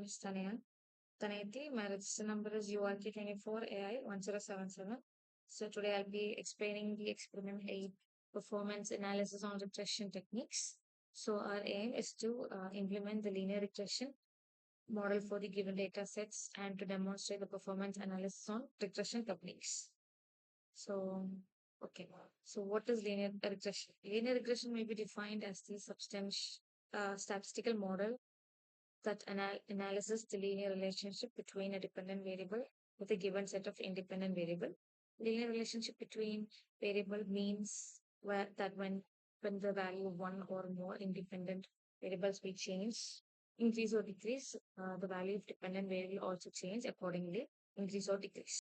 is Taneti. My register number is URK24AI1077. So today I'll be explaining the experiment 8 performance analysis on regression techniques. So our aim is to implement the linear regression model for the given data sets and to demonstrate the performance analysis on regression techniques. So, okay. So what is linear regression? Linear regression may be defined as the statistical model that analyzes the linear relationship between a dependent variable with a given set of independent variable. Linear relationship between variable means that when the value of one or more independent variables will change, increase or decrease, the value of dependent variable also change accordingly, increase or decrease.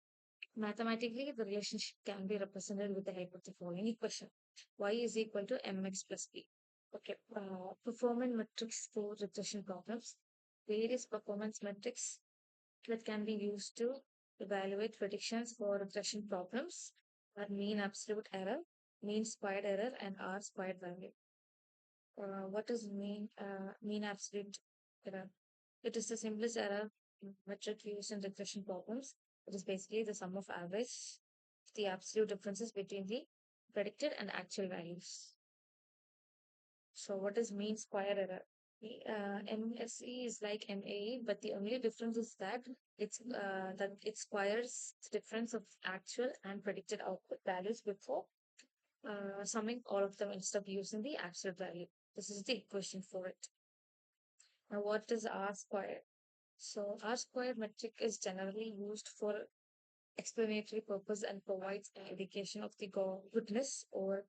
Mathematically, the relationship can be represented with the help of the following equation. Y is equal to mx plus b. Okay, performance metrics for regression problems. Various performance metrics that can be used to evaluate predictions for regression problems are mean absolute error, mean squared error, and R squared value. What is mean absolute error? It is the simplest error metric used in regression problems. It is basically the sum of average, the absolute differences between the predicted and actual values. So what is mean square error? MSE is like MAE, but the only difference is that it squares the difference of actual and predicted output values before summing all of them instead of using the absolute value. This is the equation for it. Now, what is R squared? So R squared metric is generally used for explanatory purpose and provides an indication of the goodness or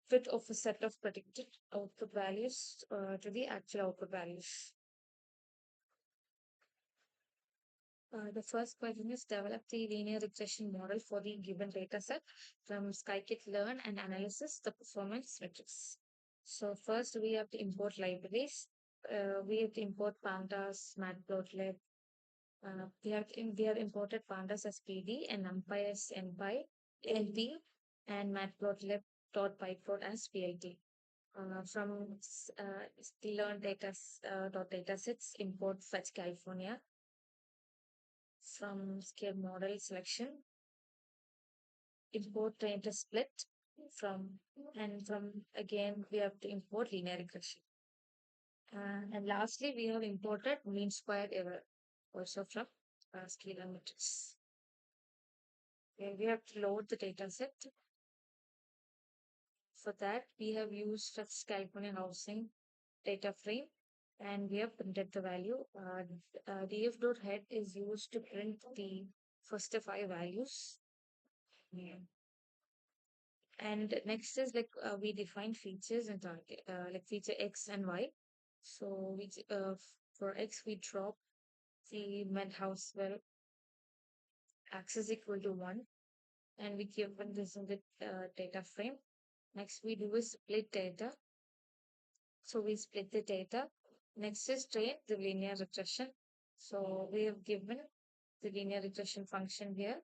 fit of a set of predicted output values to the actual output values. The first question is develop the linear regression model for the given data set from scikit-learn and analysis the performance metrics. So first we have to import libraries. We have to import pandas, matplotlib. We have imported pandas as PD and numpy as npy, np, and matplotlib.pyplot as plt. From the learn data datasets, import fetch California. From scale model selection, import data split from again we have to import linear regression. And lastly, we have imported mean squared error also from scalar matrix. And we have to load the data set. For that, we have used fetch California housing data frame and we have printed the value. df.head is used to print the first five values. Yeah. And next is like we define features and target, like feature X and Y. So for X, we drop the Housewell axis equal to 1 and we give this in the data frame. Next, we do is split data. So we split the data. Next is train the linear regression. So we have given the linear regression function here.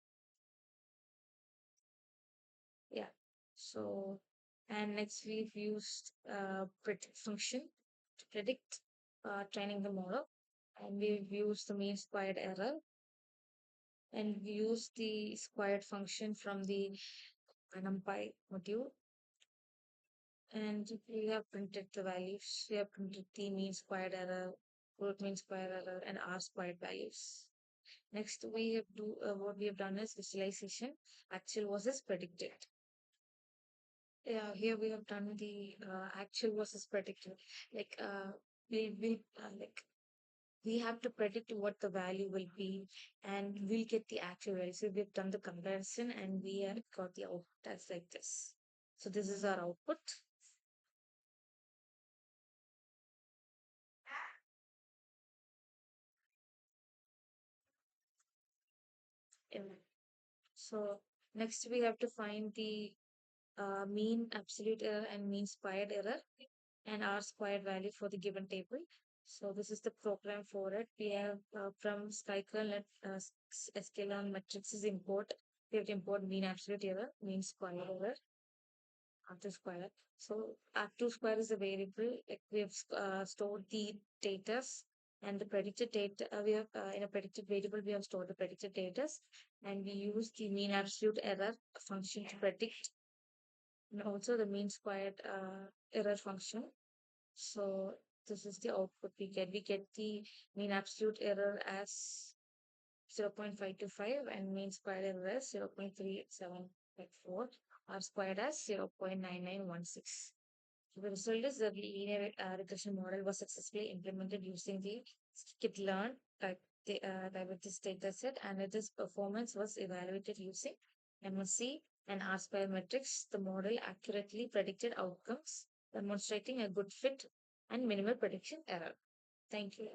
Yeah. So, and next we've used predict function to predict training the model. And we've used the mean squared error. And we use the squared function from the NumPy module. And we have printed the values. We have printed the mean squared error, root mean squared error, and R squared values. Next, we have what we have done is visualization, actual versus predicted. Yeah, here we have done the actual versus predicted. Like we have to predict what the value will be, and we'll get the actual value. So we've done the comparison, and we have got the output as like this. So this is our output. Yeah. So next we have to find the mean absolute error and mean squared error and R squared value for the given table. So this is the program for it. We have from skykernel sklearn matrices import. We have to import mean absolute error, mean square error, R2 square. So R2 square is a variable. Like we have stored the data And the predicted data, we have in a predicted variable, we have stored the predicted data, and we use the mean absolute error function to predict, and also the mean squared error function. So this is the output we get. We get the mean absolute error as 0.525 and mean squared error as 0.3754, r squared as 0.9916. So the result is the linear regression model was successfully implemented using the skip-learn diabetes data set, and its performance was evaluated using MSC and R-square metrics. The model accurately predicted outcomes, demonstrating a good fit and minimal prediction error. Thank you.